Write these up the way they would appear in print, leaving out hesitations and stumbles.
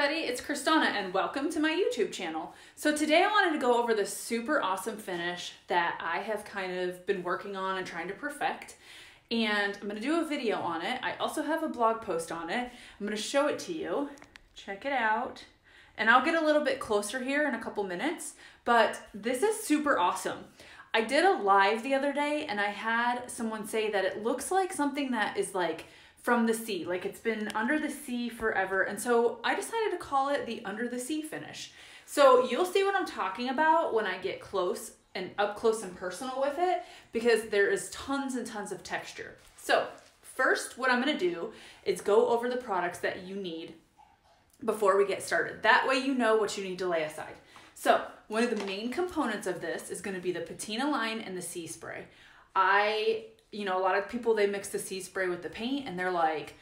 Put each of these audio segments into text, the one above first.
everybody, it's Crys'Dawna and welcome to my YouTube channel. So today I wanted to go over this super awesome finish that I have kind of been working on and trying to perfect. And I'm gonna do a video on it. I also have a blog post on it. I'm gonna show it to you. Check it out. And I'll get a little bit closer here in a couple minutes, but this is super awesome. I did a live the other day and I had someone say that it looks like something that is like from the sea, like it's been under the sea forever. And so I decided to call it the under the sea finish. So you'll see what I'm talking about when I get close and up close and personal with it, because there is tons and tons of texture. So first, what I'm gonna do is go over the products that you need before we get started. That way you know what you need to lay aside. So one of the main components of this is gonna be the patina line and the sea spray. You know, a lot of people, they mix the sea spray with the paint and they're like,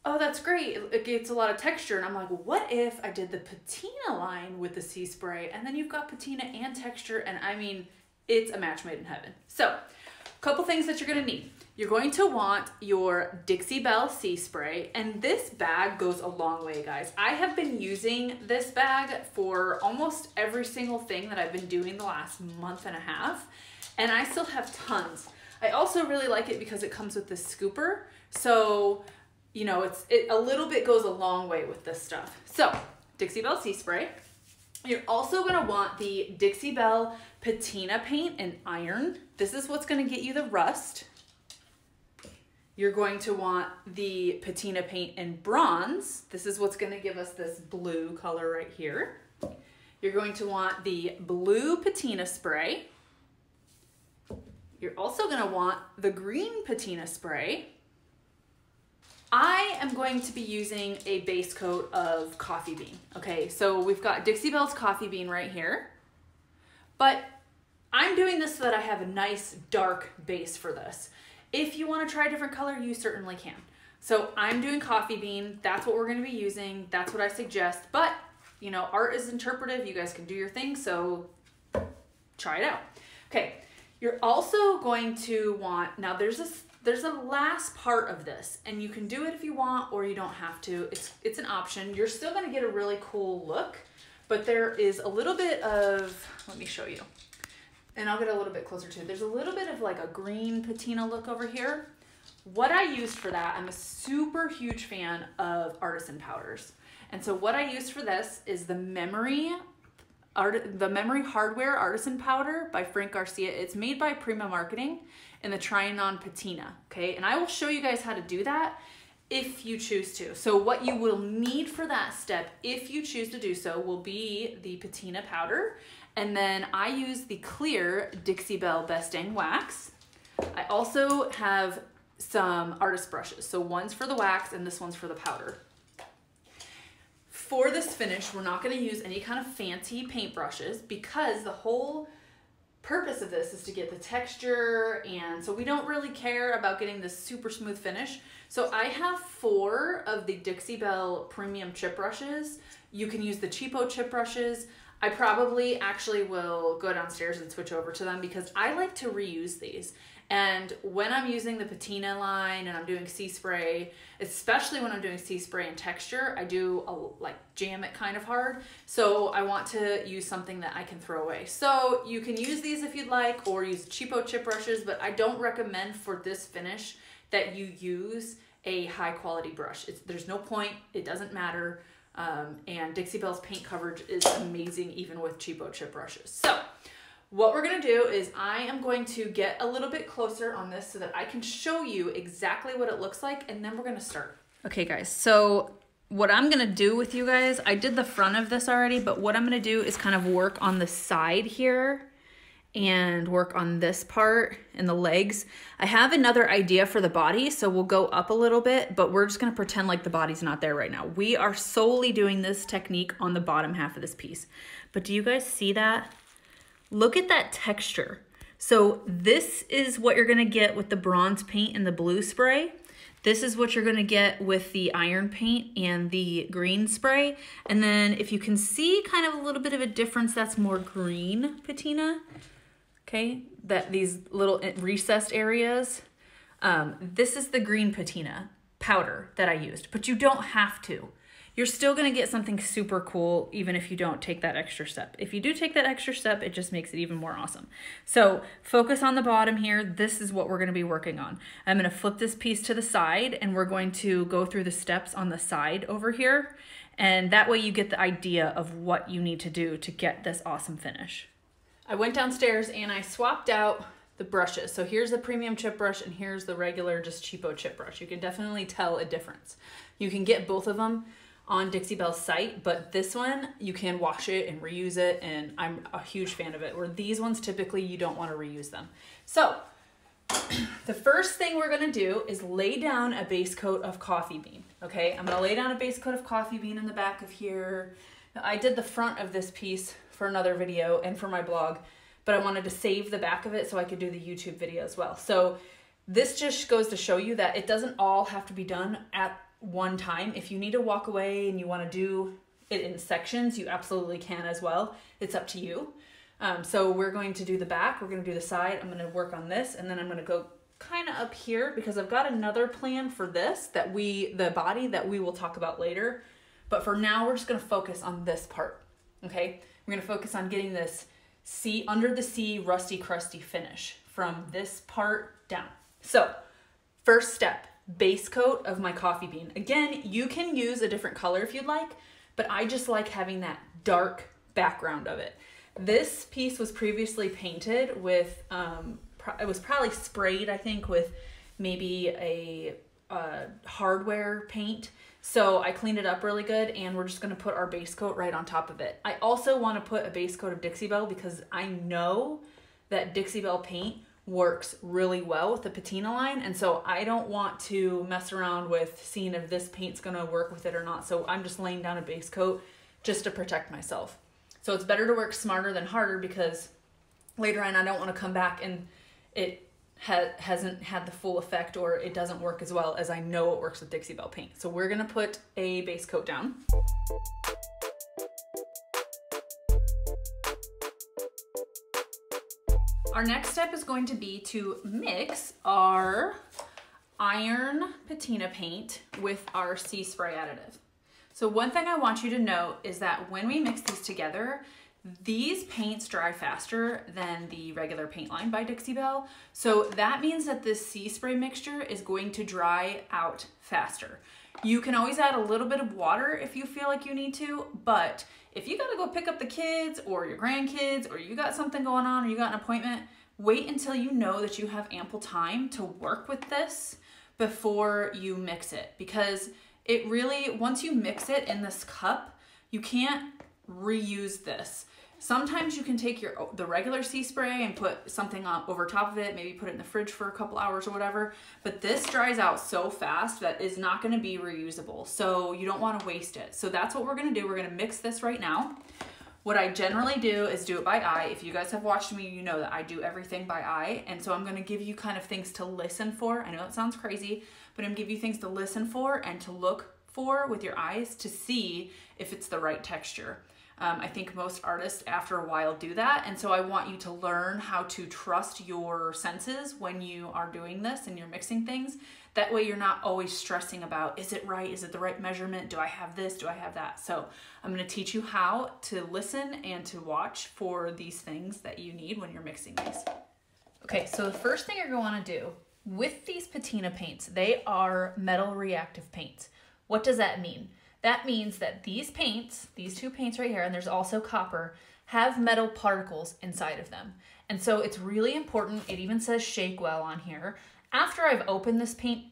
oh, that's great, it gets a lot of texture. And I'm like, well, what if I did the patina line with the sea spray and then you've got patina and texture? And I mean, it's a match made in heaven. So a couple things that you're gonna need. You're going to want your Dixie Belle sea spray, and this bag goes a long way, guys. I have been using this bag for almost every single thing that I've been doing the last month and a half, and I still have tons. I also really like it because it comes with this scooper. So, you know, it a little bit goes a long way with this stuff. So, Dixie Belle sea spray. You're also gonna want the Dixie Belle patina paint and iron. This is what's gonna get you the rust. You're going to want the patina paint and bronze. This is what's gonna give us this blue color right here. You're going to want the blue patina spray. You're also gonna want the green patina spray. I am going to be using a base coat of coffee bean. Okay, so we've got Dixie Belle's coffee bean right here, but I'm doing this so that I have a nice dark base for this. If you wanna try a different color, you certainly can. So I'm doing coffee bean, that's what we're gonna be using, that's what I suggest, but you know, art is interpretive, you guys can do your thing, so try it out. Okay. You're also going to want, now there's a last part of this, and you can do it if you want or you don't have to. It's an option. You're still gonna get a really cool look, but there is a little bit of, let me show you, and I'll get a little bit closer to it. There's a little bit of like a green patina look over here. What I used for that, I'm a super huge fan of artisan powders. And so what I used for this is the Memory Hardware Artisan Powder by Frank Garcia. It's made by Prima Marketing in the Trianon Patina, okay? And I will show you guys how to do that if you choose to. So what you will need for that step, if you choose to do so, will be the patina powder. And then I use the clear Dixie Belle Best Dang Wax. I also have some artist brushes. So one's for the wax and this one's for the powder. For this finish, we're not gonna use any kind of fancy paint brushes because the whole purpose of this is to get the texture, and so we don't really care about getting this super smooth finish. So I have 4 of the Dixie Belle premium chip brushes. You can use the cheapo chip brushes. I probably actually will go downstairs and switch over to them because I like to reuse these. And when I'm using the patina line and I'm doing sea spray, especially when I'm doing sea spray and texture, I do like jam it kind of hard. So I want to use something that I can throw away. So you can use these if you'd like, or use cheapo chip brushes, but I don't recommend for this finish that you use a high quality brush. There's no point, it doesn't matter. And Dixie Belle's paint coverage is amazing even with cheapo chip brushes. So what we're gonna do is I am going to get a little bit closer on this so that I can show you exactly what it looks like, and then we're gonna start. Okay guys, so what I'm gonna do with you guys, I did the front of this already, but what I'm gonna do is kind of work on the side here and work on this part and the legs. I have another idea for the body, so we'll go up a little bit, but we're just gonna pretend like the body's not there right now. We are solely doing this technique on the bottom half of this piece. But do you guys see that? Look at that texture. So this is what you're gonna get with the bronze paint and the blue spray. This is what you're gonna get with the iron paint and the green spray. And then if you can see kind of a little bit of a difference, that's more green patina, okay? That these little recessed areas. This is the green patina powder that I used, but you don't have to. you're still gonna get something super cool even if you don't take that extra step. If you do take that extra step, it just makes it even more awesome. So focus on the bottom here. This is what we're gonna be working on. I'm gonna flip this piece to the side and we're going to go through the steps on the side over here. And that way you get the idea of what you need to do to get this awesome finish. I went downstairs and I swapped out the brushes. So here's the premium chip brush and here's the regular just cheapo chip brush. You can definitely tell a difference. You can get both of them on Dixie Belle's site, but this one you can wash it and reuse it, and I'm a huge fan of it. Where these ones typically you don't want to reuse them. So the first thing we're gonna do is lay down a base coat of coffee bean. Okay, I'm gonna lay down a base coat of coffee bean in the back of here. Now, I did the front of this piece for another video and for my blog, but I wanted to save the back of it so I could do the YouTube video as well. So this just goes to show you that it doesn't all have to be done at one time. If you need to walk away and you want to do it in sections, you absolutely can as well. It's up to you. So we're going to do the back, we're going to do the side, I'm going to work on this, and then I'm going to go kind of up here because I've got another plan for this the body that we will talk about later. But for now, we're just going to focus on this part. Okay, we're going to focus on getting this under the sea rusty crusty finish from this part down. So first step, base coat of my coffee bean. Again, you can use a different color if you'd like, but I just like having that dark background of it. This piece was previously painted with, it was probably sprayed, I think, with maybe a hardware paint. So I cleaned it up really good, and we're just gonna put our base coat right on top of it. I also wanna put a base coat of Dixie Belle because I know that Dixie Belle paint works really well with the patina line, and so I don't want to mess around with seeing if this paint's gonna work with it or not. So I'm just laying down a base coat just to protect myself. So it's better to work smarter than harder because later on I don't wanna come back and it hasn't had the full effect or it doesn't work as well as I know it works with Dixie Belle paint. So we're gonna put a base coat down. Our next step is going to be to mix our iron patina paint with our sea spray additive. So one thing I want you to know is that when we mix these together, these paints dry faster than the regular paint line by Dixie Belle. So that means that this sea spray mixture is going to dry out faster. You can always add a little bit of water if you feel like you need to, but if you gotta go pick up the kids or your grandkids or you got something going on or you got an appointment, wait until you know that you have ample time to work with this before you mix it. Because it really, once you mix it in this cup, you can't reuse this. Sometimes you can take the regular sea spray and put something on over top of it, maybe put it in the fridge for a couple hours or whatever, but this dries out so fast that is not gonna be reusable. So you don't wanna waste it. So that's what we're gonna do. We're gonna mix this right now. What I generally do is do it by eye. If you guys have watched me, you know that I do everything by eye. And so I'm gonna give you kind of things to listen for. I know it sounds crazy, but I'm gonna give you things to listen for and to look for with your eyes to see if it's the right texture. I think most artists after a while do that, and so I want you to learn how to trust your senses when you are doing this and you're mixing things. That way you're not always stressing about, is it right? Is it the right measurement? Do I have this? Do I have that? So I'm gonna teach you how to listen and to watch for these things that you need when you're mixing these. Okay, so the first thing you're gonna wanna do with these patina paints, they are metal reactive paints. What does that mean? That means that these paints, these two paints right here, and there's also copper, have metal particles inside of them. And so it's really important, it even says shake well on here. After I've opened this paint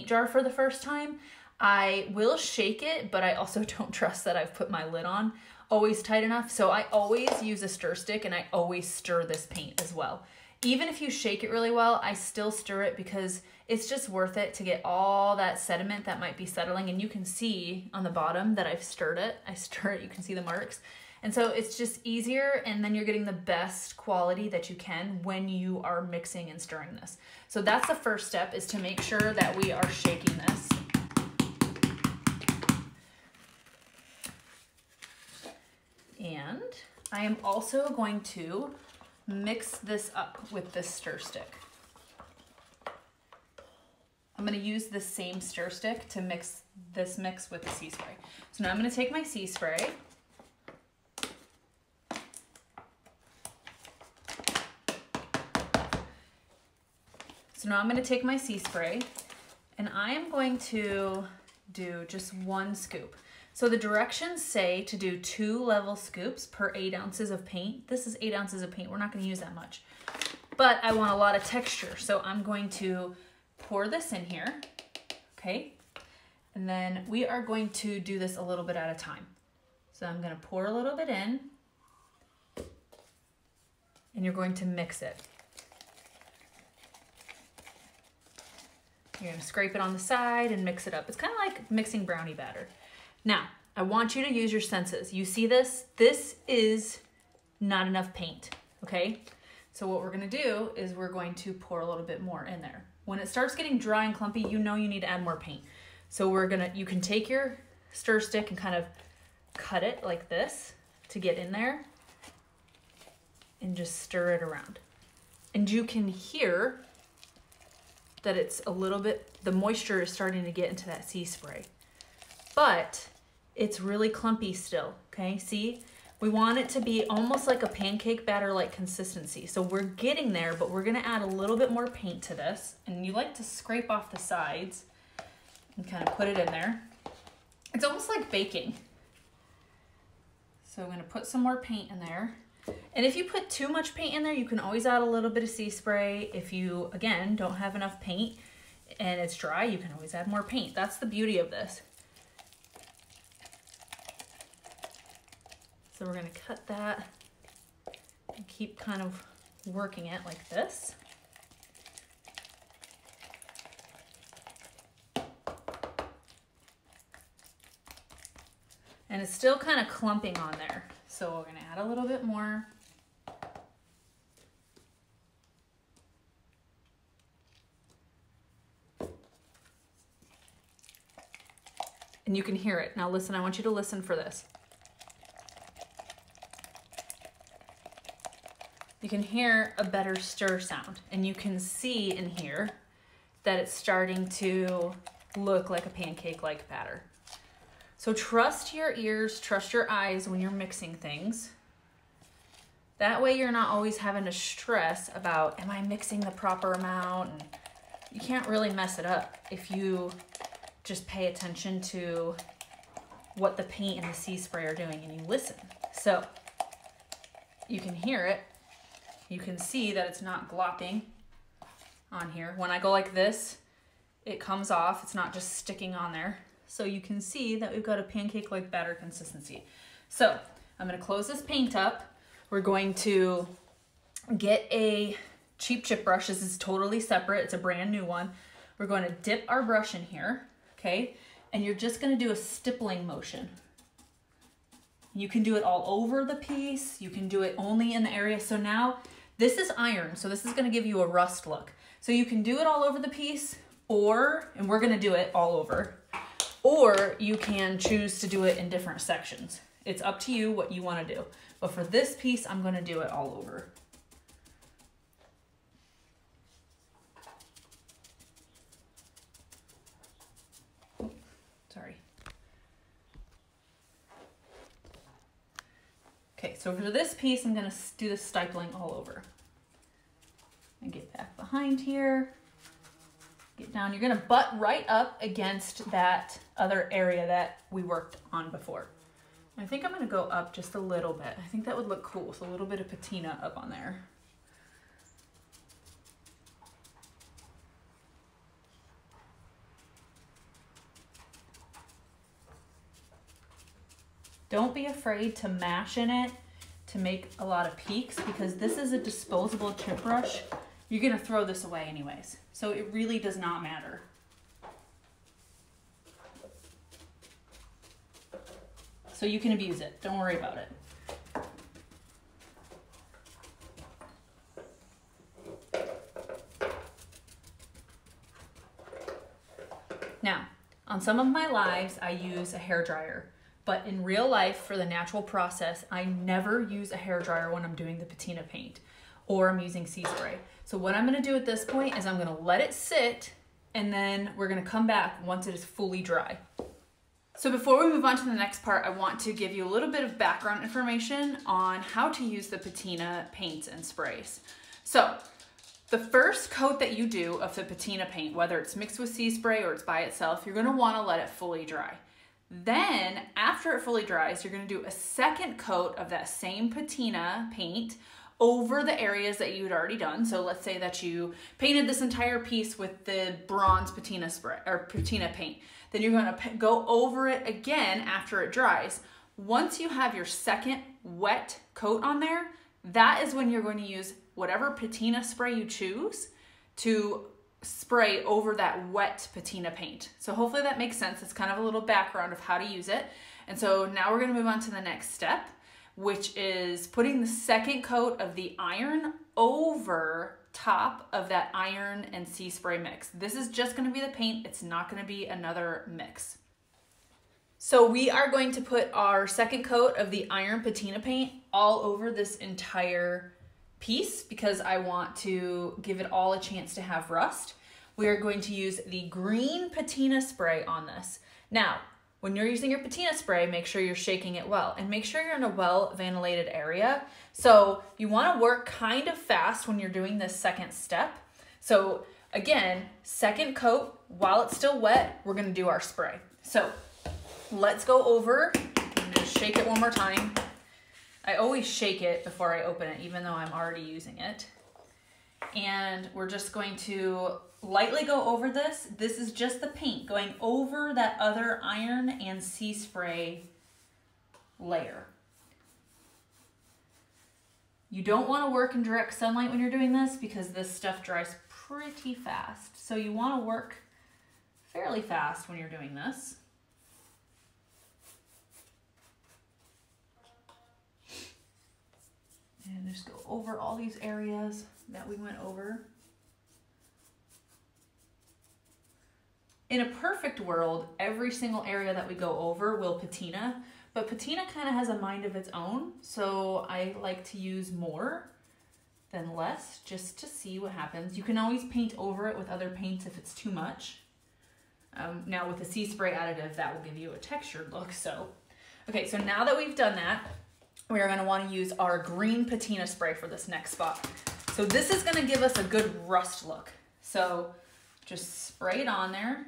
jar for the first time, I will shake it, but I also don't trust that I've put my lid on always tight enough. So I always use a stir stick and I always stir this paint as well. Even if you shake it really well, I still stir it because it's just worth it to get all that sediment that might be settling. And you can see on the bottom that I've stirred it. I stir it, you can see the marks. And so it's just easier, and then you're getting the best quality that you can when you are mixing and stirring this. So that's the first step, is to make sure that we are shaking this. And I am also going to mix this up with this stir stick. I'm gonna use the same stir stick to mix this mix with the sea spray. So now I'm gonna take my sea spray. And I am going to do just 1 scoop. So the directions say to do 2 level scoops per 8 ounces of paint. This is 8 ounces of paint. We're not going to use that much. But I want a lot of texture. So I'm going to pour this in here. Okay. And then we are going to do this a little bit at a time. So I'm going to pour a little bit in. And you're going to mix it. You're gonna scrape it on the side and mix it up. It's kind of like mixing brownie batter. Now, I want you to use your senses. You see this? This is not enough paint, okay? So what we're gonna do is we're going to pour a little bit more in there. When it starts getting dry and clumpy, you know you need to add more paint. So you can take your stir stick and kind of cut it like this to get in there and just stir it around. And you can hear that it's a little bit, the moisture is starting to get into that sea spray. But it's really clumpy still, okay? See, we want it to be almost like a pancake batter-like consistency. So we're getting there, but we're gonna add a little bit more paint to this. And you like to scrape off the sides and kind of put it in there. It's almost like baking. So I'm gonna put some more paint in there. And if you put too much paint in there, you can always add a little bit of sea spray. If you, again, don't have enough paint and it's dry, you can always add more paint. That's the beauty of this. So we're gonna cut that and keep kind of working it like this. And it's still kind of clumping on there. So we're gonna add a little bit more. And you can hear it. Now listen, I want you to listen for this. You can hear a better stir sound, and you can see in here that it's starting to look like a pancake-like batter. So trust your ears, trust your eyes when you're mixing things. That way you're not always having to stress about, am I mixing the proper amount? And you can't really mess it up if you just pay attention to what the paint and the sea spray are doing and you listen. So you can hear it. You can see that it's not glopping on here. When I go like this, it comes off. It's not just sticking on there. So you can see that we've got a pancake-like batter consistency. So I'm gonna close this paint up. We're going to get a cheap chip brush. This is totally separate. It's a brand new one. We're going to dip our brush in here, okay? And you're just gonna do a stippling motion. You can do it all over the piece. You can do it only in the area. So now this is iron, so this is gonna give you a rust look. So you can do it all over the piece, and we're gonna do it all over, or you can choose to do it in different sections. It's up to you what you wanna do. But for this piece, I'm gonna do it all over. Sorry. Okay, so for this piece, I'm gonna do the stippling all over. And get back behind here. Get down, you're gonna butt right up against that other area that we worked on before. I think I'm gonna go up just a little bit. I think that would look cool, so a little bit of patina up on there. Don't be afraid to mash in it to make a lot of peaks, because this is a disposable chip brush. You're gonna throw this away anyways, so it really does not matter. So you can abuse it, don't worry about it. Now, on some of my lives, I use a hairdryer, but in real life, for the natural process, I never use a hairdryer when I'm doing the patina paint or I'm using sea spray. So what I'm gonna do at this point is I'm gonna let it sit and then we're gonna come back once it is fully dry. So before we move on to the next part, I want to give you a little bit of background information on how to use the patina paints and sprays. So the first coat that you do of the patina paint, whether it's mixed with sea spray or it's by itself, you're gonna wanna let it fully dry. Then after it fully dries, you're gonna do a second coat of that same patina paint over the areas that you had already done. So let's say that you painted this entire piece with the bronze patina spray or patina paint. Then you're gonna go over it again after it dries. Once you have your second wet coat on there, that is when you're going to use whatever patina spray you choose to spray over that wet patina paint. So hopefully that makes sense. It's kind of a little background of how to use it. And so now we're gonna move on to the next step, which is putting the second coat of the iron over top of that iron and sea spray mix. This is just gonna be the paint. It's not gonna be another mix. So we are going to put our second coat of the iron patina paint all over this entire piece because I want to give it all a chance to have rust. We are going to use the green patina spray on this. Now, when you're using your patina spray, make sure you're shaking it well and make sure you're in a well ventilated area. So you want to work kind of fast when you're doing this second step. So again, second coat, while it's still wet, we're going to do our spray. So let's go over and just shake it one more time. I always shake it before I open it, even though I'm already using it. And we're just going to lightly go over this. This is just the paint going over that other iron and sea spray layer. You don't want to work in direct sunlight when you're doing this because this stuff dries pretty fast. So you want to work fairly fast when you're doing this. And just go over all these areas that we went over. In a perfect world, every single area that we go over will patina, but patina kind of has a mind of its own, so I like to use more than less just to see what happens. You can always paint over it with other paints if it's too much. Now with the sea spray additive, that will give you a textured look. So, okay, so now that we've done that, we are gonna wanna use our green patina spray for this next spot. So this is gonna give us a good rust look. So just spray it on there.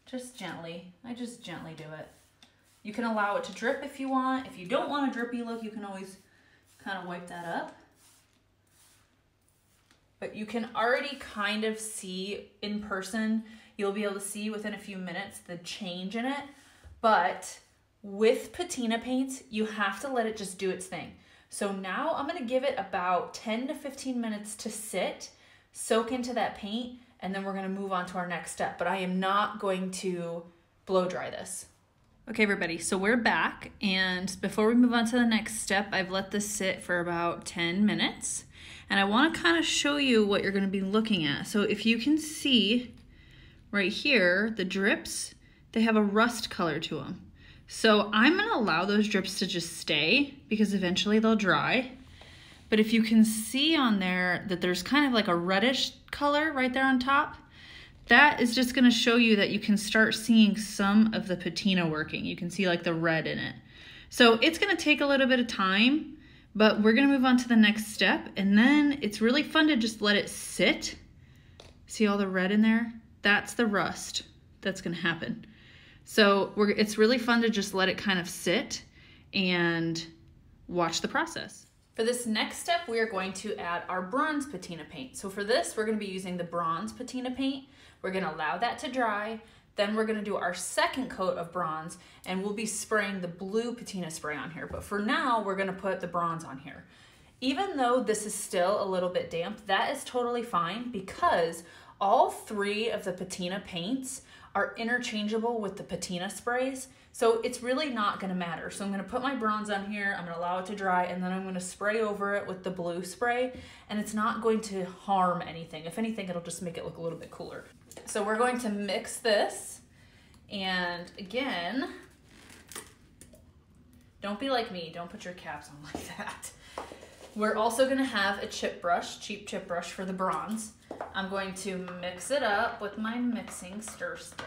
Just gently, I just gently do it. You can allow it to drip if you want. If you don't want a drippy look, you can always kind of wipe that up. But you can already kind of see in person, you'll be able to see within a few minutes the change in it. But with patina paints, you have to let it just do its thing. So now I'm gonna give it about 10 to 15 minutes to sit, soak into that paint, and then we're gonna move on to our next step. But I am not going to blow dry this. Okay, everybody, so we're back. And before we move on to the next step, I've let this sit for about 10 minutes. And I wanna kind of show you what you're gonna be looking at. So if you can see right here, the drips, they have a rust color to them. So I'm gonna allow those drips to just stay because eventually they'll dry. But if you can see on there that there's kind of like a reddish color right there on top, that is just gonna show you that you can start seeing some of the patina working. You can see like the red in it. So it's gonna take a little bit of time, but we're gonna move on to the next step. And then it's really fun to just let it sit. See all the red in there? That's the rust that's gonna happen. So it's really fun to just let it kind of sit and watch the process. For this next step, we are going to add our bronze patina paint. So for this, we're gonna be using the bronze patina paint. We're gonna allow that to dry. Then we're gonna do our second coat of bronze and we'll be spraying the blue patina spray on here. But for now, we're gonna put the bronze on here. Even though this is still a little bit damp, that is totally fine because all three of the patina paints are interchangeable with the patina sprays. So it's really not gonna matter. So I'm gonna put my bronze on here, I'm gonna allow it to dry, and then I'm gonna spray over it with the blue spray, and it's not going to harm anything. If anything, it'll just make it look a little bit cooler. So we're going to mix this, and again, don't be like me, don't put your caps on like that. We're also gonna have a chip brush, cheap chip brush for the bronze. I'm going to mix it up with my mixing stir stick.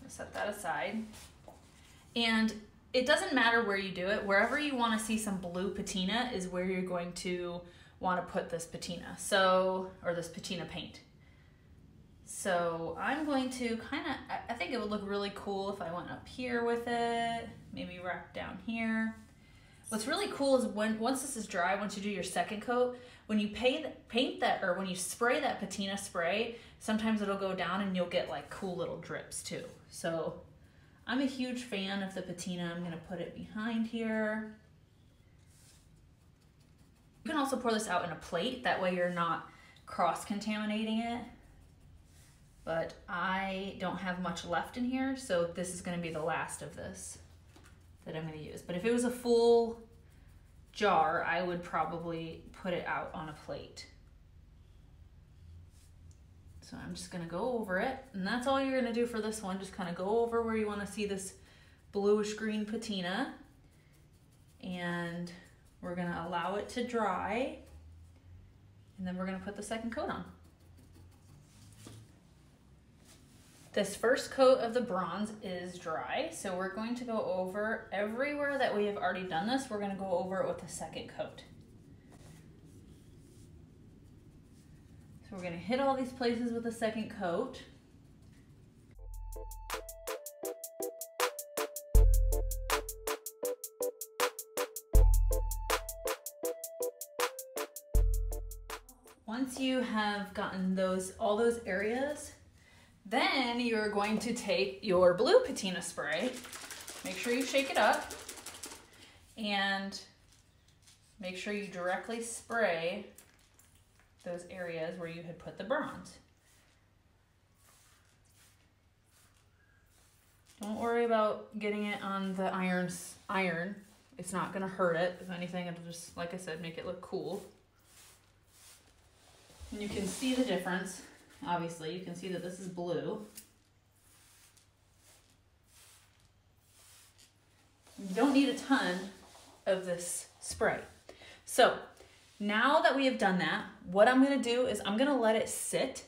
Set that aside. And it doesn't matter where you do it. Wherever you want to see some blue patina is where you're going to want to put this patina. So, or this patina paint. So I'm going to I think it would look really cool if I went up here with it, maybe wrap down here. What's really cool is once this is dry, once you do your second coat, when you paint that, or when you spray that patina spray, sometimes it'll go down and you'll get like cool little drips too. So I'm a huge fan of the patina. I'm gonna put it behind here. You can also pour this out in a plate, that way you're not cross-contaminating it. But I don't have much left in here, so this is gonna be the last of this that I'm gonna use. But if it was a full jar, I would probably put it out on a plate. So I'm just gonna go over it, and that's all you're gonna do for this one. Just kind of go over where you wanna see this bluish green patina, and we're gonna allow it to dry, and then we're gonna put the second coat on. This first coat of the bronze is dry, so we're going to go over everywhere that we have already done this. We're gonna go over it with a second coat. So we're gonna hit all these places with a second coat. Once you have gotten all those areas, then you're going to take your blue patina spray, make sure you shake it up, and make sure you directly spray those areas where you had put the bronze. Don't worry about getting it on the iron. It's not gonna hurt it. If anything, it'll just, like I said, make it look cool. And you can see the difference. Obviously, you can see that this is blue. You don't need a ton of this spray. So now that we have done that, what I'm gonna do is I'm gonna let it sit.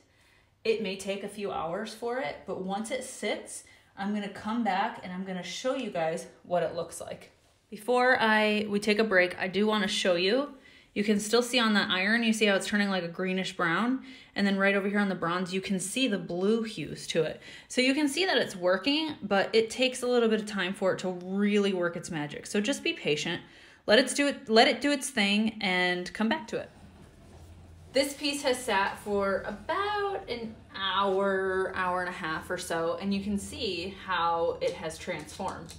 It may take a few hours for it, but once it sits, I'm gonna come back and I'm gonna show you guys what it looks like. Before we take a break, I do wanna show you. You can still see on that iron, you see how it's turning like a greenish brown, and then right over here on the bronze, you can see the blue hues to it. So you can see that it's working, but it takes a little bit of time for it to really work its magic. So just be patient, let it do its thing, and come back to it. This piece has sat for about an hour, hour and a half or so, and you can see how it has transformed.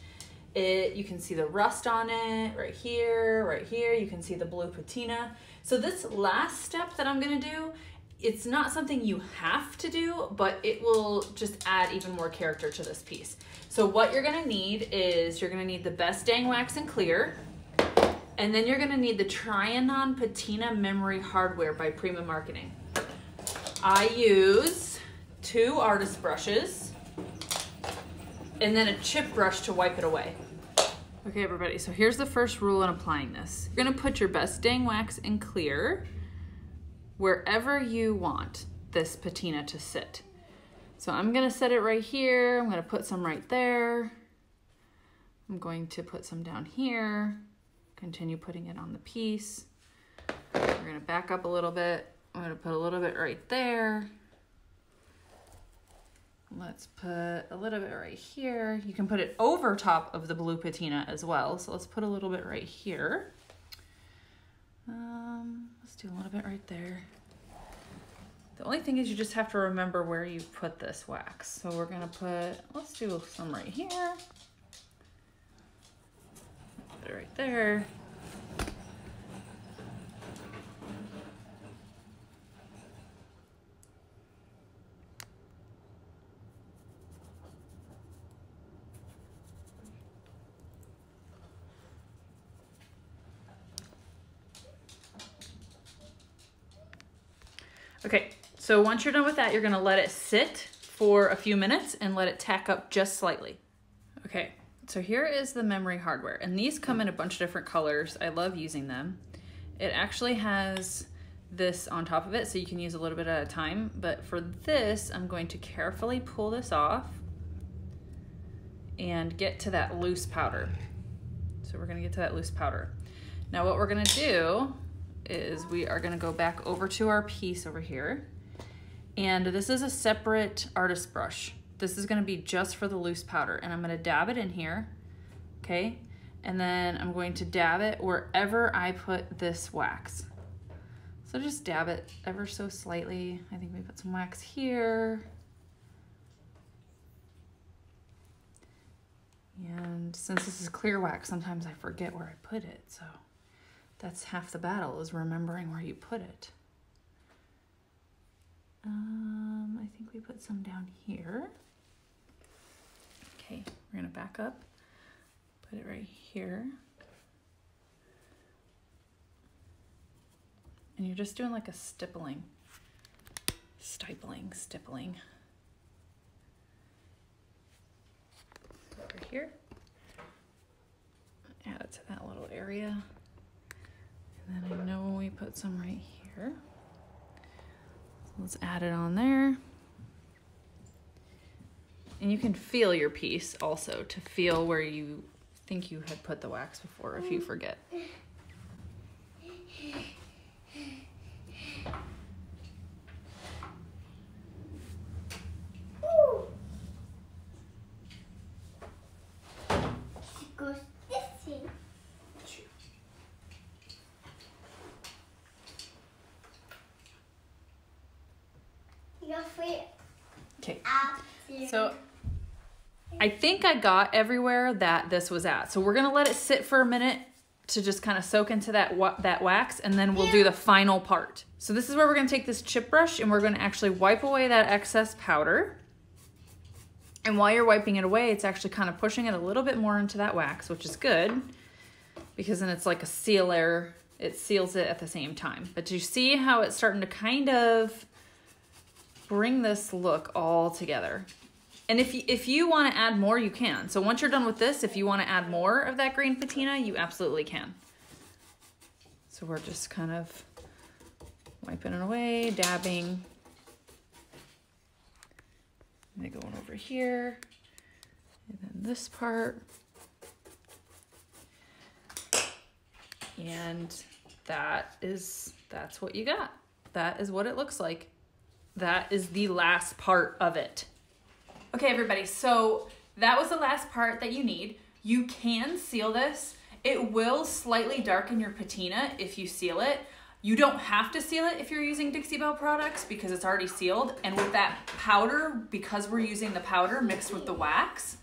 You can see the rust on it right here, you can see the blue patina. So this last step that I'm gonna do, it's not something you have to do, but it will just add even more character to this piece. So what you're gonna need is, you're gonna need the Best Dang Wax and Clear, and then you're gonna need the Trianon Patina Memory Hardware by Prima Marketing. I use 2 artist brushes, and then a chip brush to wipe it away. Okay, everybody, so here's the first rule in applying this. You're gonna put your Best Dang Wax and Clear wherever you want this patina to sit. So I'm gonna set it right here. I'm gonna put some right there. I'm going to put some down here. Continue putting it on the piece. We're gonna back up a little bit. I'm gonna put a little bit right there. Let's put a little bit right here. You can put it over top of the blue patina as well. So let's put a little bit right here. Let's do a little bit right there. The only thing is you just have to remember where you put this wax. So we're gonna put, let's do some right here. Put it right there. Okay, so once you're done with that, you're gonna let it sit for a few minutes and let it tack up just slightly. Okay, So here is the memory hardware, and these come in a bunch of different colors. I love using them. It actually has this on top of it, so you can use a little bit at a time, but for this, I'm going to carefully pull this off and get to that loose powder. So we're gonna get to that loose powder. Now what we're gonna do is we are gonna go back over to our piece over here, and this is a separate artist brush. This is gonna be just for the loose powder, and I'm gonna dab it in here, okay? And then I'm going to dab it wherever I put this wax. So just dab it ever so slightly. I think we put some wax here. And since this is clear wax, sometimes I forget where I put it, so that's half the battle, is remembering where you put it. I think we put some down here. Okay, we're gonna back up, put it right here. And you're just doing like a stippling, stippling. Over here. Add it to that little area. And then I know we put some right here. So let's add it on there. And you can feel your piece also to feel where you think you had put the wax before if you forget. Okay, so I think I got everywhere that this was at. So we're gonna let it sit for a minute to just kind of soak into that wax, and then we'll do the final part. So this is where we're gonna take this chip brush and we're gonna actually wipe away that excess powder. And while you're wiping it away, it's actually kind of pushing it a little bit more into that wax, which is good because then it's like a sealer. It seals it at the same time. But you see how it's starting to kind of bring this look all together. And if you want to add more, you can. So once you're done with this, if you want to add more of that green patina, you absolutely can. So we're just kind of wiping it away, dabbing. And then going over here, and then this part. And that's what you got. That is what it looks like. That is the last part of it. Okay, everybody, so that was the last part that you need. You can seal this. It will slightly darken your patina if you seal it. You don't have to seal it if you're using Dixie Belle products because it's already sealed. And with that powder, because we're using the powder mixed with the wax,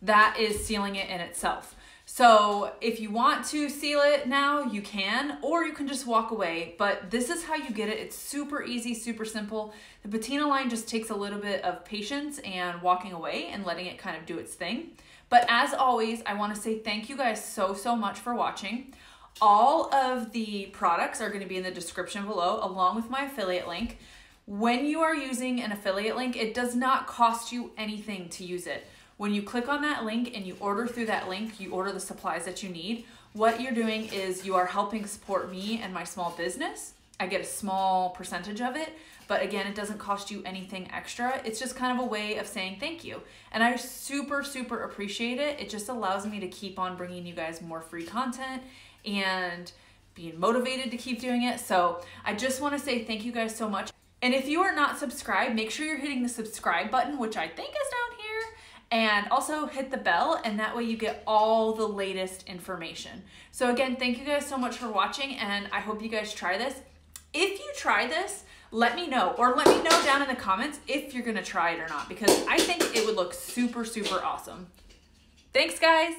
that is sealing it in itself. So if you want to seal it now, you can, or you can just walk away, but this is how you get it. It's super easy, super simple. The patina line just takes a little bit of patience and walking away and letting it kind of do its thing. But as always, I want to say thank you guys so much for watching. All of the products are going to be in the description below, along with my affiliate link. When you are using an affiliate link, it does not cost you anything to use it. When you click on that link and you order through that link, you order the supplies that you need. What you're doing is you are helping support me and my small business. I get a small percentage of it, but again, it doesn't cost you anything extra. It's just kind of a way of saying thank you. And I super appreciate it. It just allows me to keep on bringing you guys more free content and being motivated to keep doing it. So I just want to say thank you guys so much. And if you are not subscribed, make sure you're hitting the subscribe button, which I think is down here. And also hit the bell, and that way you get all the latest information. So again, thank you guys so much for watching, and I hope you guys try this. If you try this, let me know, or let me know down in the comments if you're gonna try it or not, because I think it would look super awesome. Thanks, guys.